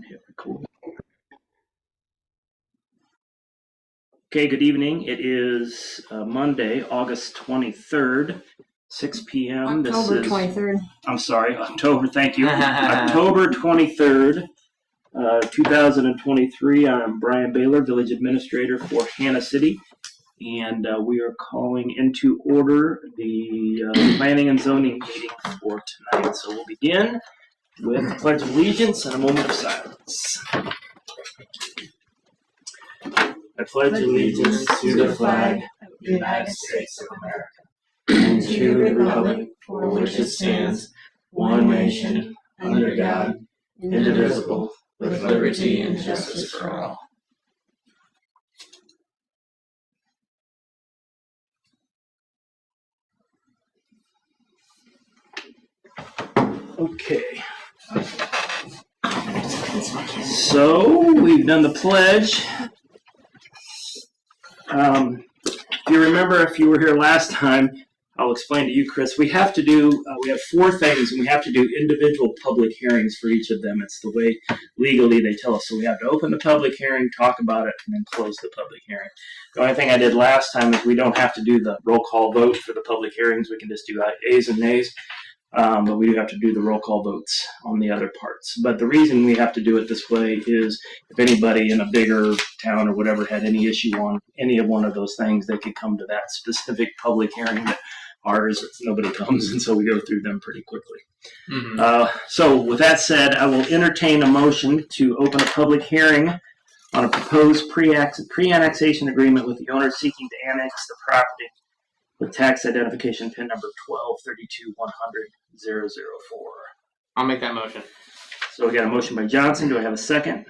and hit record. Okay, good evening. It is Monday, August 23rd, 6 p.m. October 23rd. I'm sorry, October, thank you. October 23rd, 2023. I'm Brian Baylor, Village Administrator for Hannah City, and we are calling into order the Planning and Zoning meeting for tonight. So we'll begin with the Pledge of Allegiance and a moment of silence. I pledge allegiance to the flag of the United States of America and to the republic for which it stands, one nation, under God, indivisible, with liberty and justice for all. Okay. So we've done the pledge. If you remember, if you were here last time, I'll explain to you, Chris, we have to do, we have 4 things, and we have to do individual public hearings for each of them. It's the way legally they tell us. So we have to open the public hearing, talk about it, and then close the public hearing. The only thing I did last time is we don't have to do the roll call vote for the public hearings. We can just do ayes and nays. But we do have to do the roll call votes on the other parts. But the reason we have to do it this way is if anybody in a bigger town or whatever had any issue on any of one of those things, they could come to that specific public hearing. That ours, nobody comes, and so we go through them pretty quickly. So with that said, I will entertain a motion to open a public hearing on a proposed pre-annexation agreement with the owner seeking to annex the property with tax identification PIN number 1232100004. I'll make that motion. So we got a motion by Johnson. Do I have a second?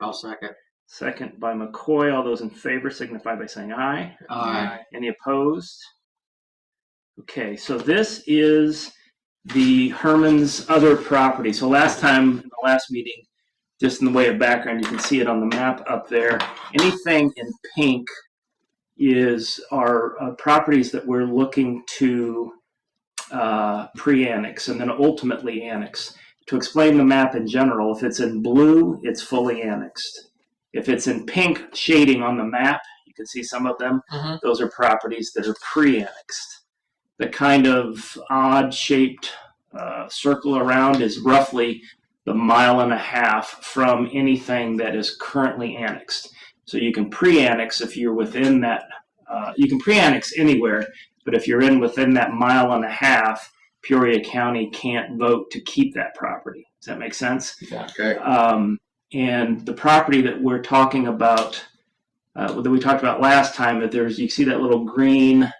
I'll second. Second by McCoy. All those in favor signify by saying aye. Aye. Any opposed? Okay, so this is the Herman's other property. So last time, in the last meeting, just in the way of background, you can see it on the map up there. Anything in pink is our properties that we're looking to pre-annex and then ultimately annex. To explain the map in general, if it's in blue, it's fully annexed. If it's in pink shading on the map, you can see some of them, those are properties that are pre-annexed. The kind of odd-shaped circle around is roughly the 1.5 miles from anything that is currently annexed. So you can pre-annex if you're within that. You can pre-annex anywhere, but if you're within that 1.5 miles, Peoria County can't vote to keep that property. Does that make sense? Yeah. Okay. And the property that we're talking about, that we talked about last time, that you see that little green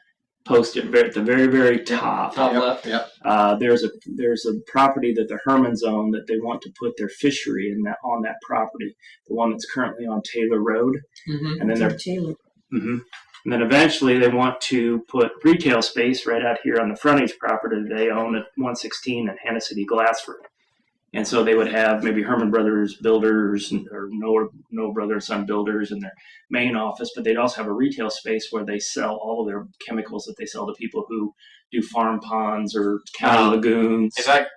post at the very, very top. Top left. Yep. There's a property that the Hermans own that they want to put their fishery on that property, the one that's currently on Taylor Road. And then Taylor. And then eventually they want to put retail space right out here on the frontage property they own at 116 and Hannah City Glassford. And so they would have maybe Herman Brothers Builders or Noah Brothers Son Builders in their main office, but they'd also have a retail space where they sell all of their chemicals that they sell to people who do farm ponds or county lagoons. Is that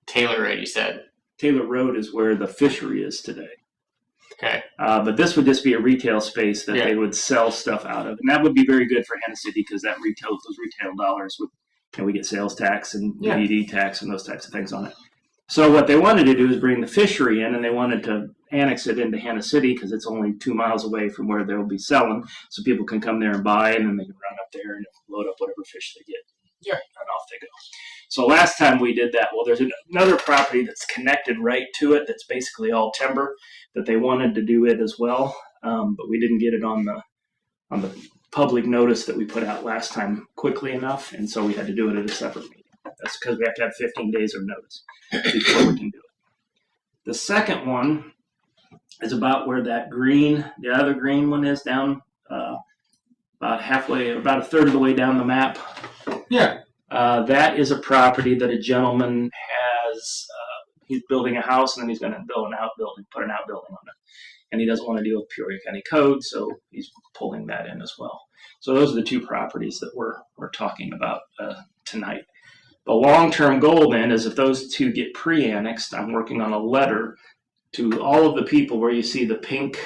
Taylor Road, you said? Taylor Road is where the fishery is today. Okay. But this would just be a retail space that they would sell stuff out of. And that would be very good for Hannah City because those retail dollars we get sales tax and VED tax and those types of things on it. So what they wanted to do is bring the fishery in, and they wanted to annex it into Hannah City because it's only 2 miles away from where they'll be selling, so people can come there and buy, and then they can run up there and load up whatever fish they get. And off they go. So last time we did that, well, there's another property that's connected right to it that's basically all timber that they wanted to do it as well, but we didn't get it on the public notice that we put out last time quickly enough, and so we had to do it at a separate meeting. That's because we have to have 15 days of notice before we can do it. The second one is about where the other green one is down about a third of the way down the map. Yeah. That is a property that a gentleman has. He's building a house, and then he's going to put an outbuilding on it. And he doesn't want to deal with Peoria County Code, so he's pulling that in as well. So those are the 2 properties that we're talking about tonight. The long-term goal then is if those 2 get pre-annexed, I'm working on a letter to all of the people where you see the pink,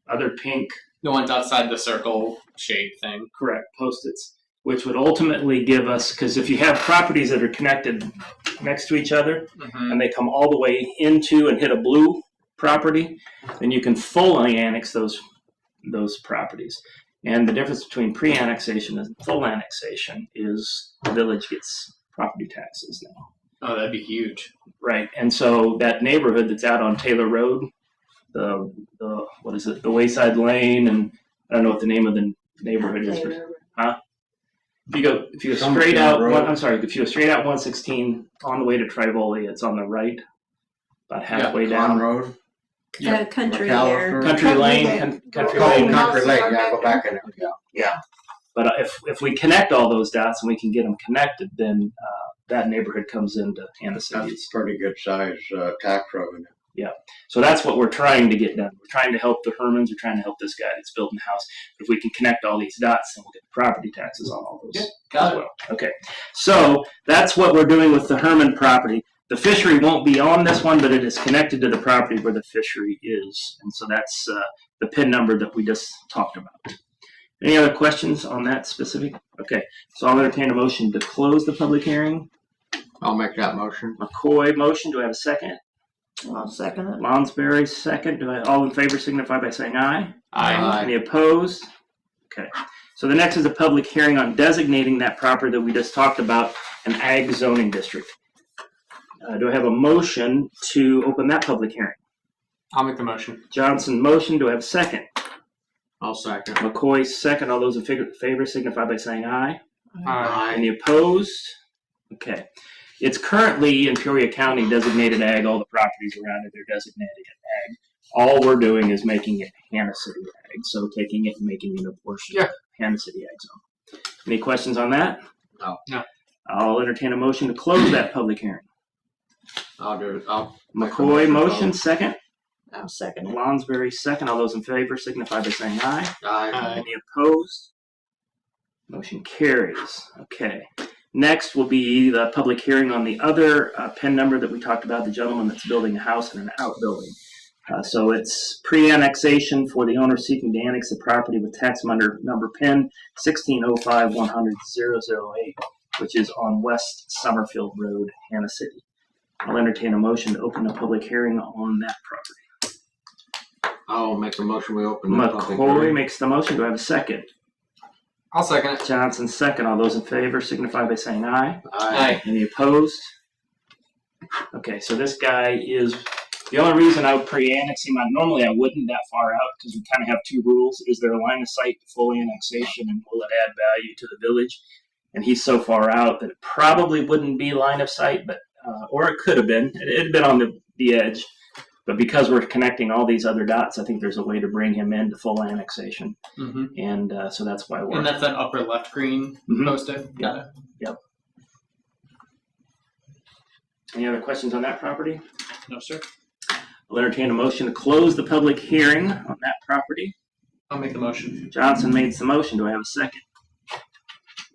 other pink, The ones outside the circle shape thing. correct, Post-its, which would ultimately give us, because if you have properties that are connected next to each other, and they come all the way into and hit a blue property, then you can fully annex those properties. And the difference between pre-annexation and full annexation is the village gets property taxes now. Oh, that'd be huge. Right, and so that neighborhood that's out on Taylor Road, the what is it, the Wayside Lane, and I don't know what the name of the neighborhood is. Huh? If you go straight out, if you go straight out 116 on the way to Trivoli, it's on the right, about halfway down. Road. Country there. Country Lane, Country Lane. Country Lane, yeah, go back in there. Yeah. But if we connect all those dots and we can get them connected, then that neighborhood comes into Kansas City. That's pretty good size tax revenue. Yeah. So that's what we're trying to get done. We're trying to help the Hermans. We're trying to help this guy that's building a house. If we can connect all these dots, then we'll get the property taxes on all those. Yeah, got it. Well. Okay. So that's what we're doing with the Herman property. The fishery won't be on this one, but it is connected to the property where the fishery is. And so that's the PIN number that we just talked about. Any other questions on that specific? Okay. So I'll entertain a motion to close the public hearing. I'll make that motion. McCoy motion. Do I have a second? I'll second it. Lonsberry second. All in favor signify by saying aye. Aye. Any opposed? Okay. So the next is a public hearing on designating that property that we just talked about an ag zoning district. Do I have a motion to open that public hearing? I'll make the motion. Johnson motion. Do I have a second? I'll second. McCoy second. All those in favor signify by saying aye. Aye. Any opposed? Okay. It's currently in Peoria County designated ag. All the properties around it are designated ag. All we're doing is making it Hannah City ag. So taking it and making it a portion of Hannah City ag zone. Any questions on that? No. I'll entertain a motion to close that public hearing. I'll do it. McCoy motion second. I'll second it. Lonsberry second. All those in favor signify by saying aye. Aye. Any opposed? Motion carries. Okay. Next will be the public hearing on the other PIN number that we talked about, the gentleman that's building a house in an outbuilding. So it's pre-annexation for the owner seeking to annex the property with tax number PIN 1605100-008, which is on West Summerfield Road, Hannah City. I'll entertain a motion to open a public hearing on that property. I'll make the motion. We open the public McCoy hearing. makes the motion. Do I have a second? I'll second it. Johnson second. All those in favor signify by saying aye. Aye. Any opposed? Okay, so this guy is, the only reason I would pre-annex him, normally I wouldn't that far out, because we kind of have two rules. Is there a line of sight to full annexation, and will it add value to the village? And he's so far out that it probably wouldn't be line of sight, but or it could have been. It had been on the edge. But because we're connecting all these other dots, I think there's a way to bring him into full annexation. Mm-hmm. And so that's why we're... And that's that upper left green post-it? Got it. Yep. Any other questions on that property? No, sir. I'll entertain a motion to close the public hearing on that property. I'll make the motion. Johnson made the motion. Do I have a second?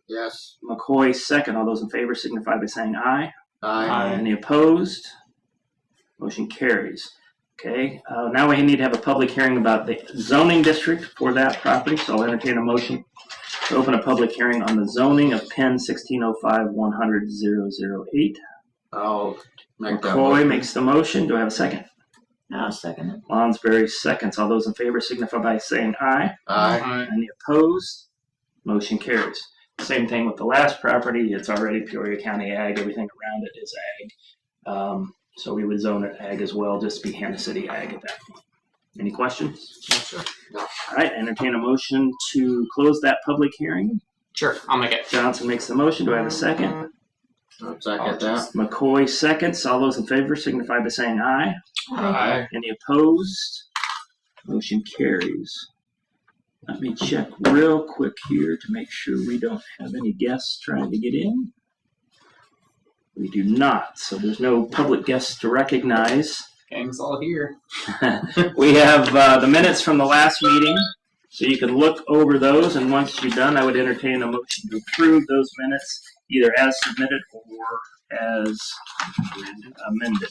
Yes. McCoy second. All those in favor signify by saying aye. Aye. Any opposed? Motion carries. Okay. Now we need to have a public hearing about the zoning district for that property. So I'll entertain a motion to open a public hearing on the zoning of PIN 1605100-008. I'll make that McCoy motion. makes the motion. Do I have a second? I'll second it. Lonsberry seconds. All those in favor signify by saying aye. Aye. Any opposed? Motion carries. Same thing with the last property. It's already Peoria County ag. Everything around it is ag. So we would zone it ag as well, just be Hannah City ag at that point. Any questions? No, sir. All right, entertain a motion to close that public hearing. Sure, I'll make it. Johnson makes the motion. Do I have a second? I'll second that. McCoy seconds. All those in favor signify by saying aye. Aye. Any opposed? Motion carries. Let me check real quick here to make sure we don't have any guests trying to get in. We do not, so there's no public guests to recognize. Gang's all here. We have the minutes from the last meeting, so you can look over those, and once you're done, I would entertain a motion to approve those minutes, either as submitted or as amended.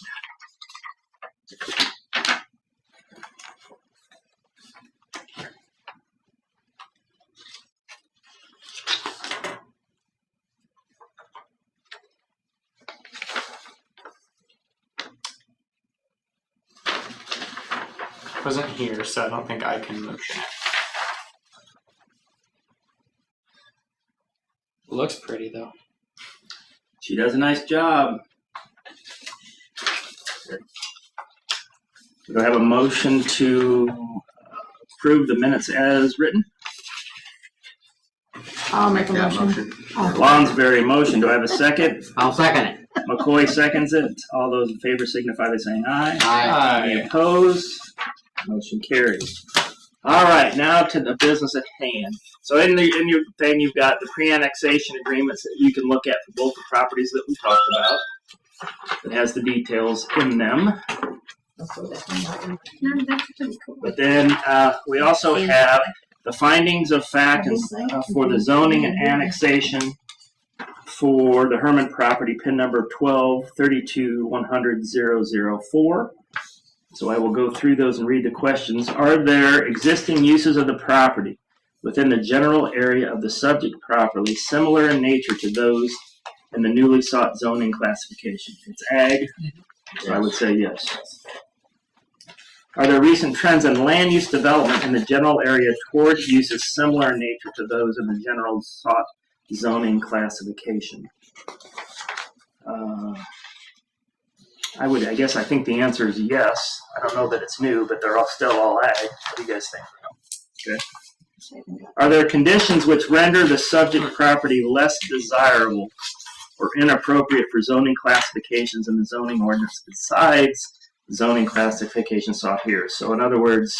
wasn't here, so I don't think I can motion it. Looks pretty though. She does a nice job. Do I have a motion to approve the minutes as written? I'll make a That motion. Lonsberry motion. Do I have a second? I'll second it. McCoy seconds it. All those in favor signify by saying aye. Aye. Any opposed? Motion carries. All right, now to the business at hand. So in your thing, you've got the pre-annexation agreements that you can look at for both the properties that we talked about. It has the details in them. But then we also have the findings of fact for the zoning and annexation for the Herman property, PIN number 1232100004. So I will go through those and read the questions. Are there existing uses of the property within the general area of the subject property similar in nature to those in the newly sought zoning classification? It's ag, so I would say yes. Are there recent trends in land use development in the general area towards uses similar in nature to those in the general sought zoning classification? I guess I think the answer is yes. I don't know that it's new, but they're still all ag. What do you guys think? Okay. Are there conditions which render the subject property less desirable or inappropriate for zoning classifications in the zoning ordinance besides zoning classification sought here? So in other words,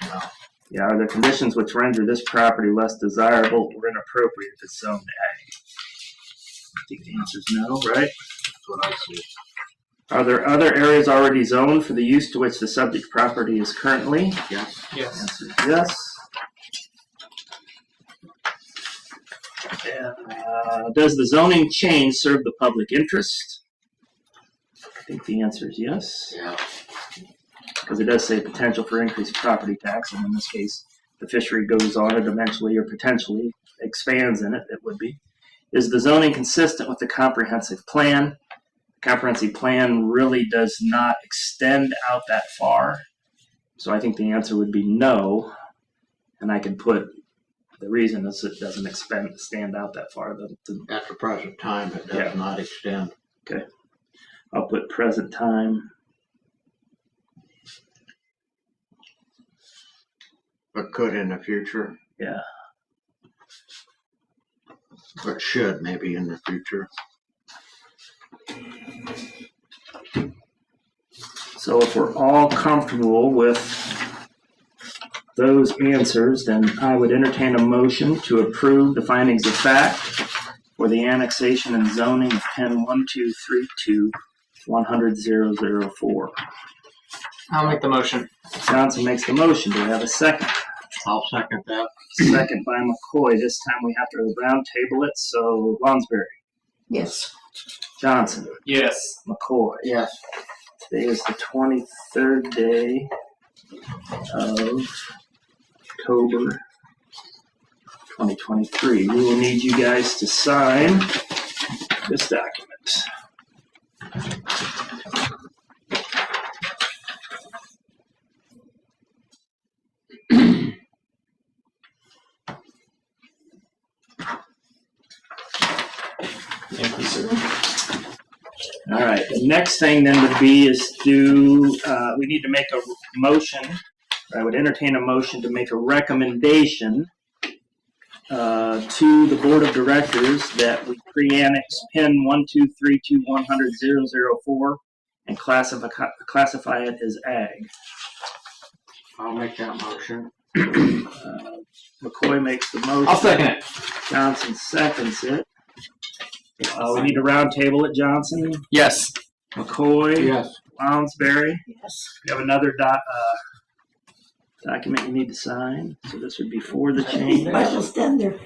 are there conditions which render this property less desirable or inappropriate if it's zoned ag? I think the answer is no, right? That's what I see. Are there other areas already zoned for the use to which the subject property is currently? Yes. Yes. Answer is yes. And, does the zoning change serve the public interest? I think the answer is yes. Yeah. Because it does say potential for increased property tax, and in this case, the fishery goes on it eventually or potentially expands in it, it would be. Is the zoning consistent with the comprehensive plan? The comprehensive plan really does not extend out that far, so I think the answer would be no, and I could put the reason is it doesn't stand out that far. At the present time, it does not extend. Okay. I'll put present time. But could in the future. Yeah. But should maybe in the future. So if we're all comfortable with those answers, then I would entertain a motion to approve the findings of fact for the annexation and zoning of PIN 1232100004. I'll make the motion. Johnson makes the motion. Do we have a second? I'll second that. Second by McCoy. This time we have to round table it. So Lonsberry, Yes. Johnson, Yes. McCoy. Yes. Today is the 23rd day of October 2023. We will need you guys to sign this document. Thank you, sir. All right, the next thing then would be is we need to make a motion. I would entertain a motion to make a recommendation to the Board of Directors that we pre-annex PIN 1232100004 and classify it as ag. I'll make that motion. McCoy makes the motion. I'll second it. Johnson seconds it. We need to round table it. Johnson, Yes. McCoy, Yes. Lounsbury. Yes. We have another document you need to sign. So this would be for the change. Michael stand there.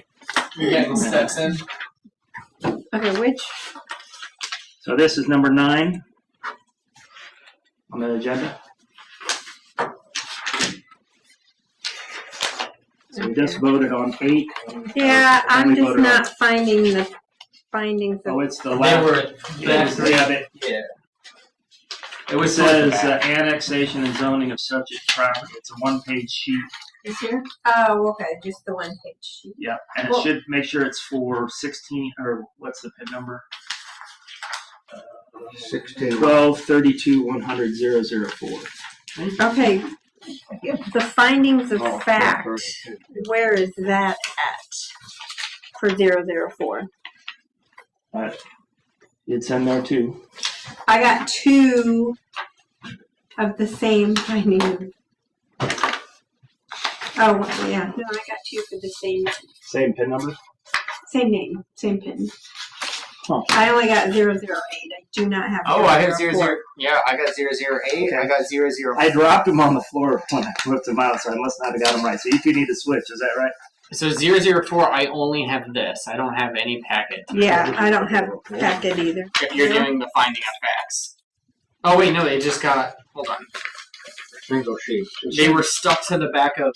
You're getting steps in. Okay, which? So this is number 9 on the agenda. So we just voted on 8. Yeah, Then I'm we just voted not finding the findings Oh, of. it's the They last. were Yeah, back. we have it. Yeah. It It was says towards the back. annexation and zoning of subject property. It's a one-page sheet. Is here? Oh, okay, just the one page sheet. Yeah, and it Well- should make sure it's for 16 or what's the PIN number? 16. 1232-100-004. Okay, the findings of Oh, fact, 32. where is that at for 004? It's in there too. I got two of the same finding. Oh, yeah, no, I got two for the Same PIN number. same name, same pin. Huh. I only got 008. I do not have. Oh, I have 004. 00. Yeah, I got 008. I got 00. I dropped them on the floor when I flipped them out, so I must not have got them right. So you two need to switch. Is that right? So 004, I only have this. I don't have any packet. Yeah, I don't have packet either. If you're doing the finding of facts. Oh wait, no, they just got. Hold on. Single sheet. They were stuck to the back of.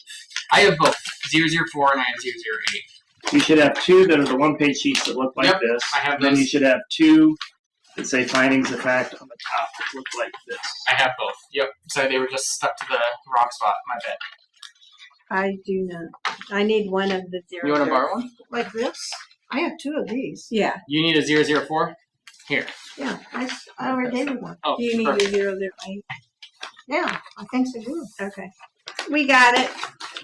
I have both 004 and I have 008. You should have two that are the one-page sheets that look like Yep, this. I have Then you those. should have two that say findings of fact on the top that look like this. I have both. Yep. So they were just stuck to the wrong spot. My bad. I do not. I need one of the 0. You want to borrow one? Like this? I have two of these. Yeah. You need a 004? Here. Yeah, I already gave you one. Oh, Do you need perfect. a 008? Yeah, I think so too. Okay. We got it.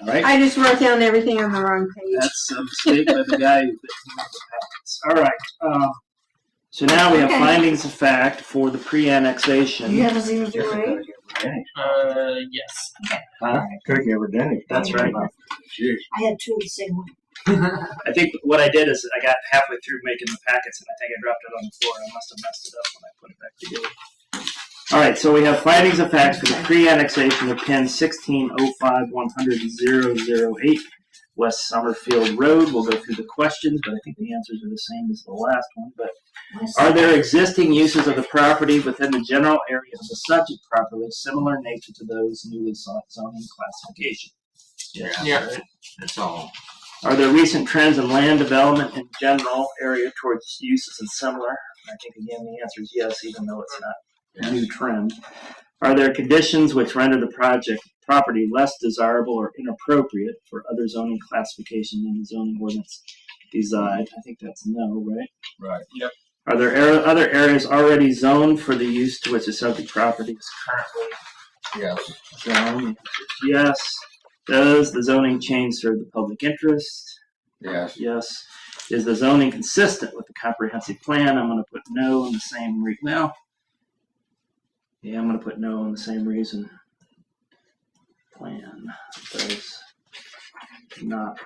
All right. I just wrote down everything on the wrong page. That's a mistake by the guy who came up with packets. All right. So now we have Okay. findings of fact for the pre-annexation. You have a 008? Yes. Could have given Denny. That's right. Jeez. I had two of the same one. I think what I did is I got halfway through making the packets and I think I dropped it on the floor. I must have messed it up when I put it back together. All right, so we have findings of facts for the pre-annexation of PIN 1605-100-008 West Summerfield Road. We'll go through the questions, but I think the answers are the same as the last one. But are there existing uses of the property within the general area of the subject property of similar nature to those newly sought zoning classification? Yeah. That's all. Are there recent trends in land development in general area towards uses and similar? I think again the answer is yes, even though it's not a new trend. Are there conditions which render the property less desirable or inappropriate for other zoning classification than the zoning ordinance designed? I think that's no, right? Right. Yep. Are there other areas already zoned for the use to which the subject property is currently Yes. zoned? Yes. Does the zoning change serve the public interest? Yes. Yes. Is the zoning consistent with the comprehensive plan? I'm going to put no in the same reason. Well, yeah, I'm going to put no in the same reason. Plan does not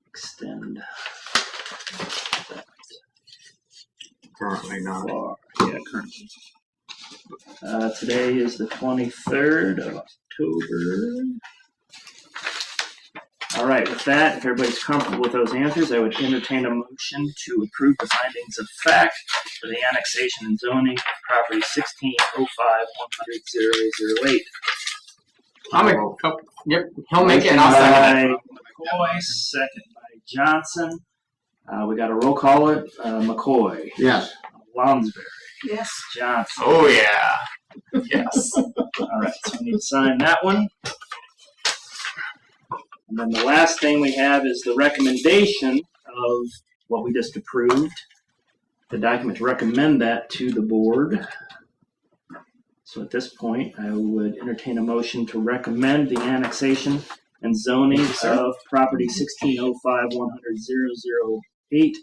extend that Currently not. far. Yeah, currently. Today is the 23rd of October. All right, with that, if everybody's comfortable with those answers, I would entertain a motion to approve the findings of fact for the annexation and zoning of property 1605-100-008. I'll make. Oh, yep. He'll make it and I'll second it. McCoy, second by Johnson. We got a roll call. McCoy, Yes. Lonsberry, Yes. Johnson. Oh yeah. Yes. All right, so we need to sign that one. And then the last thing we have is the recommendation of what we just approved. The document to recommend that to the board. So at this point, I would entertain a motion to recommend the annexation and zoning of property 1605-100-008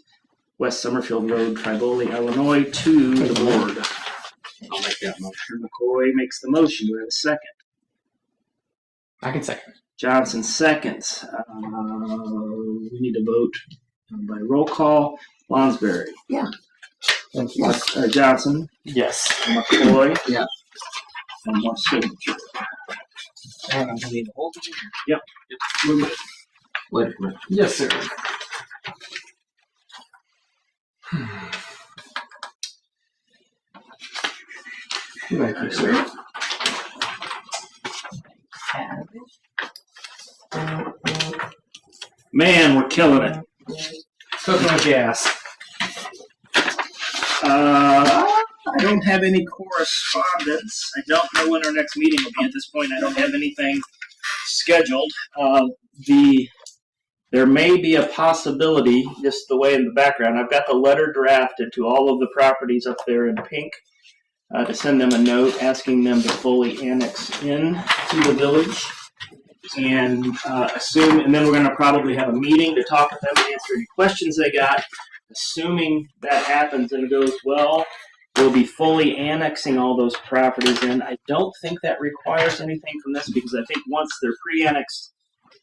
West Summerfield Road, Triboli, Illinois, to the board. I'll make that motion. McCoy makes the motion. Do we have a second? I can second. Johnson seconds. We need to vote by roll call. Lonsberry. Yeah. Yes. Johnson. Yes. McCoy. Yes. And one signature. And I'm gonna need to hold it. Yep. We're good. Wait a minute. Yes, sir. Thank you, sir. Man, we're killing it. Cooking with gas. I don't have any correspondence. I don't know when our next meeting will be at this point. I don't have anything scheduled. There may be a possibility, just the way in the background, I've got the letter drafted to all of the properties up there in pink to send them a note asking them to fully annex in to the village. And and then we're going to probably have a meeting to talk with them, answer any questions they got. Assuming that happens and it goes well, we'll be fully annexing all those properties in. I don't think that requires anything from this because I think once they're pre-annexed,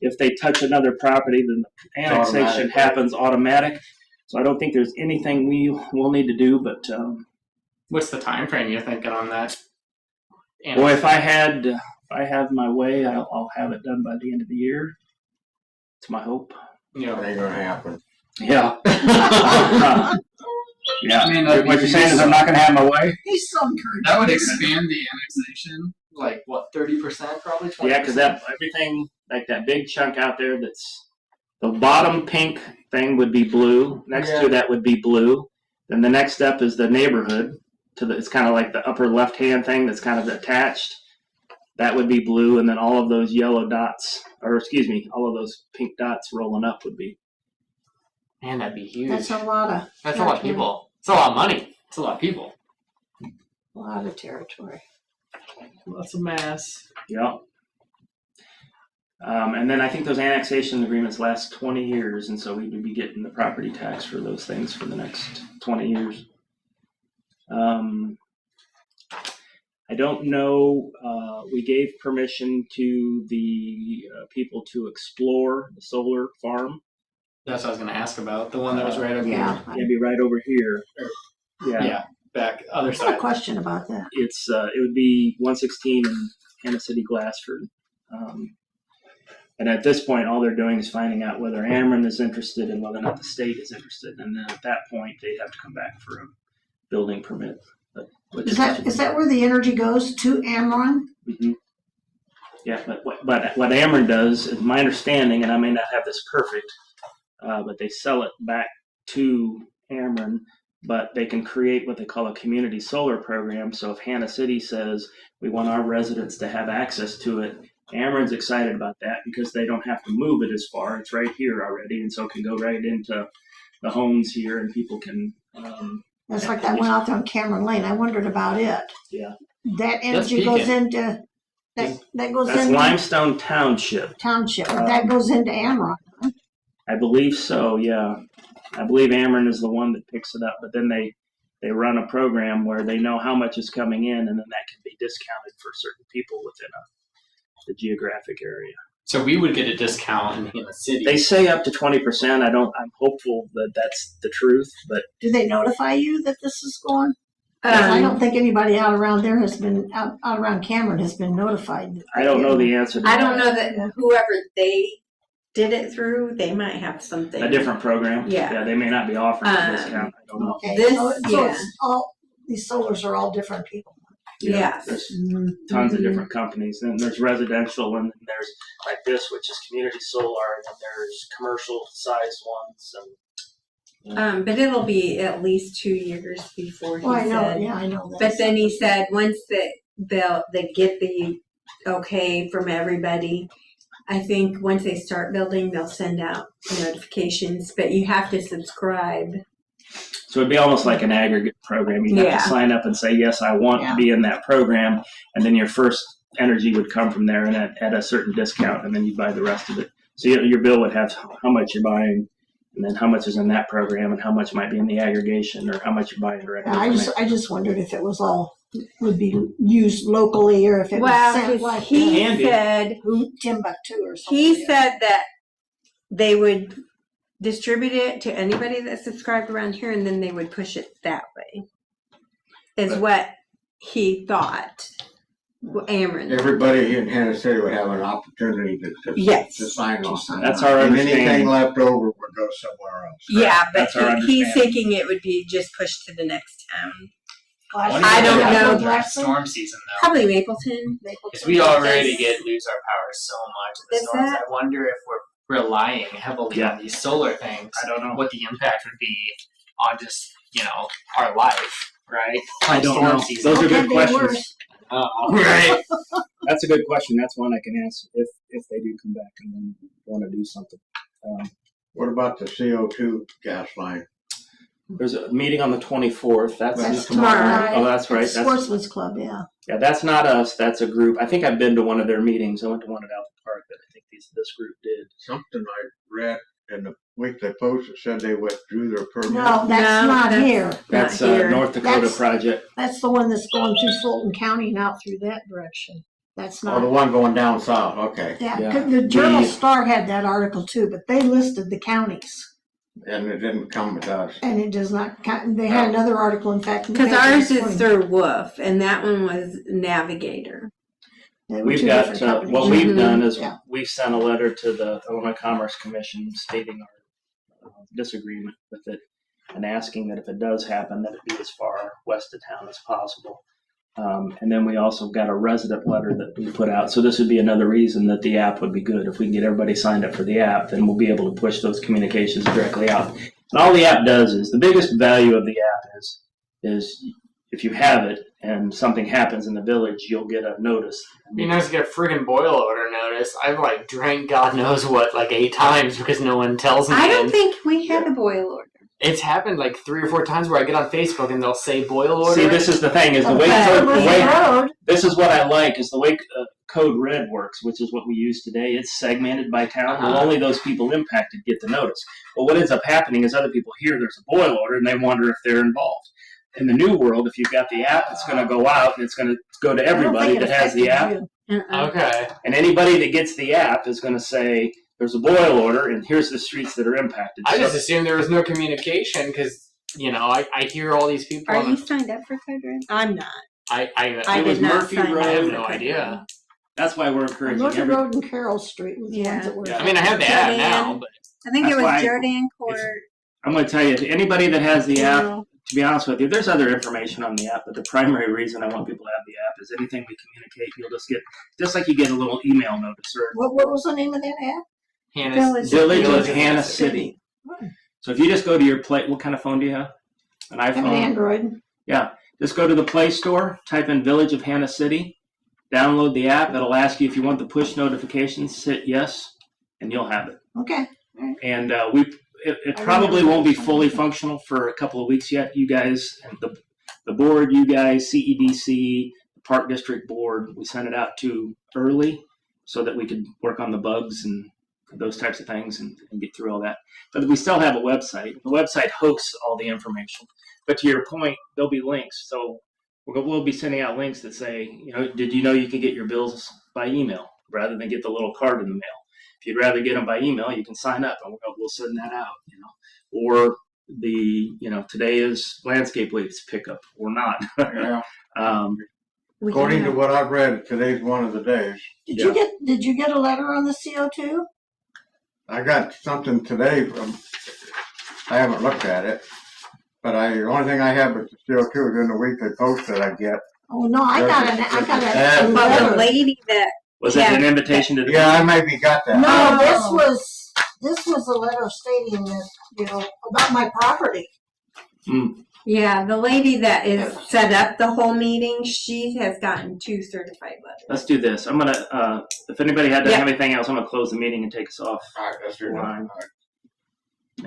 if they touch another property, then the annexation happens automatic. So I don't think there's anything we'll need to do. But what's the time frame you're thinking on that? Boy, if I have my way, I'll have it done by the end of the year. It's my hope. Yeah, Ain't gonna happen. Yeah. Yeah. I mean, What you're saying is I'm not going to have my way? He's so encouraged. that would expand the annexation, like what, 30% probably? 20%? Yeah, because everything, like that big chunk out there that's the bottom pink thing would be blue. Next to that would be blue. Then the next step is the neighborhood. It's kind of like the upper left-hand thing that's kind of attached. That would be blue, and then all of those yellow dots, all of those pink dots rolling up would be. Man, that'd be huge. That's a lot of. That's a lot of people. It's a lot of money. It's a lot of people. A lot of territory. Lots of mass. Yeah. And then I think those annexation agreements last 20 years, and so we would be getting the property tax for those things for the next 20 years. I don't know. We gave permission to the people to explore the solar farm. That's what I was going to ask about. The one that was right over Yeah. It'd be right over here. here. Yeah, back other What's the side. question about that? It's it would be 116 in Hannah City, Glassford. And at this point, all they're doing is finding out whether Ameren is interested and whether or not the state is interested. And then at that point, they'd have to come back for a building permit. Is that where the energy goes to Ameren? Mm-hmm. Yeah, but what Ameren does, is my understanding, and I may not have this perfect, but they sell it back to Ameren, but they can create what they call a community solar program. So if Hannah City says we want our residents to have access to it, Ameren's excited about that because they don't have to move it as far. It's right here already, and so it can go right into the homes here, and people can. That's like that one out there on Cameron Lane. I wondered about it. Yeah. That energy goes into that goes That's into Limestone Township. That goes into Ameren. I believe so. Yeah, I believe Ameren is the one that picks it up, but then they run a program where they know how much is coming in, and then that can be discounted for certain people within the geographic area. So we would get a discount in the city. They say up to 20%. I'm hopeful that that's the truth, but Do they notify you that this is going? I don't think anybody out around there has been out around Cameron has been notified. I don't know the answer to I that. don't know that whoever they did it through, they might have something. A different program. Yeah. They may not be offering a discount. I don't know. Okay. This- so yeah. it's all these solars are all different people. Yeah. There's tons of different companies, and there's residential, and then there's like this, which is community solar, and then there's commercial sized ones, and But it'll be at least 2 years before he Well, I know. said. Yeah, I know that. But then he said once they get the okay from everybody, I think once they start building, they'll send out notifications. But you have to subscribe. so it'd be almost like an aggregate program. You'd have Yeah. to sign up and say, yes, I want to be in that program, and then your first energy would come from there, and at a certain discount, and then you buy the rest of it. So your bill would have how much you're buying, and then how much is in that program, and how much might be in the aggregation, or how much you're buying directly. I just wondered if it was all would be used locally or if it was sent like he Can be. said Timbuktu or something. he said that they would distribute it to anybody that subscribed around here, and then they would push it that way. Is what he thought. Ameren. Everybody in Hannah City would have an opportunity to Yes. to sign off. That's our And understanding. anything left over would go somewhere else. Yeah, but That's our he's understanding. thinking it would be just pushed to the next town. I don't know. During storm season though, Probably Mapleton. because we already lose our power so much in the Is storms. that- I wonder if we're relying heavily on these solar things. I don't know. what the impact would be on just our life. right? I don't Storm know. season. Those are good Could be questions. worse. Right. That's a good question. That's one I can answer if they do come back and want to do something. What about the CO2 gas line? There's a meeting on the 24th. That's tomorrow. Oh, that's right. It's Sportsman's Club, yeah. Yeah, that's not us. That's a group. I think I've been to one of their meetings. I went to one at Alpha Park that I think this group did. Something I read in the week they posted said they withdrew their permit. No, that's No, not that's- here. That's Not here. North Dakota That's- project. That's the one that's going through Fulton County and out through that direction. That's Oh, the not. one going down south, okay. Yeah, Yeah. 'cause the Journal Star had that article too, but they listed the counties. And it didn't come with us. And it does not, they had another article, in fact. in the Because paper ours this is morning. through Wolf, and that one was Navigator. They were We've two got, different companies. what we've done is Yeah. we've sent a letter to the Illinois Commerce Commission stating our disagreement with it and asking that if it does happen, that it be as far west of town as possible. And then we also got a resident letter that we put out. So this would be another reason that the app would be good. If we can get everybody signed up for the app, then we'll be able to push those communications directly out. And all the app does is, the biggest value of the app is if you have it and something happens in the village, you'll get a notice. It'd be nice to get a friggin' boil order notice. I've like drank God knows what like 8 times because no one tells me. I don't And think we had a boil order. it's happened like 3 or 4 times where I get on Facebook and they'll say boil order. See, this is the thing, is the way, Okay. the way Road, this is what I like, is the way Code Red works, which is what we use today. It's segmented by town. Well, only those people impacted get the notice. But what ends up happening is other people hear there's a boil order and they wonder if they're involved. In the new world, if you've got the app, it's going to go out and it's going to go to I don't everybody think it that has the app. affected you. Okay. And anybody that gets the app is going to say, there's a boil order and here's the streets that are impacted. I So- just assumed there was no communication because, you know, I hear all these people. Are on you the, signed up for Code Red? I'm not. I I it was did not Murphy sign Road. I up have for no Code idea. Red. That's why we're encouraging Murphy everybody. Road and Carroll Street was the Yeah. ones that were. Yeah. I mean, I have the app Joanne. now, but I think That's it was why- Jordan Court. I'm going to tell you, anybody that has the app, Carroll. to be honest with you, there's other information on the app, but the primary reason I want people to have the app is anything we communicate, you'll just get, just like you get a little email notice or What was the name of that app? Hannah's Village Village of of Hannah Hannah City. Hmm. So if you just go to your Play, what kind of phone do you have? An I have an iPhone? Android. Yeah. Just go to the Play Store, type in Village of Hannah City, download the app. It'll ask you if you want the push notifications, hit yes, and you'll have it. Okay. And it I probably remember won't be that. fully functional for a couple of weeks yet. You guys, and the board, you guys, CEDC, the Park District Board, we sent it out to early so that we could work on the bugs and those types of things and get through all that. But we still have a website. The website hosts all the information. But to your point, there'll be links. So we'll be sending out links that say, you know, did you know you could get your bills by email rather than get the little card in the mail? If you'd rather get them by email, you can sign up and we'll send that out, you know. Or today is landscape leaves pickup or not. Yeah. We According can to what I've read, today's one of the days. Did you get a letter on the CO2? I got something today from, I haven't looked at it, but the only thing I have with the CO2 is in the weekly post that I get. Oh no, I got a But the letter. lady that Was it an invitation to the Yeah, I maybe got that. No, Oh. this was a letter stating that, about my property. Yeah, the lady that is set up the whole meeting, she has gotten 2 certified letters. Let's do this. I'm gonna if anybody doesn't Yeah. have anything else, I'm gonna close the meeting and take us off. All right, let's do that. Line. All right.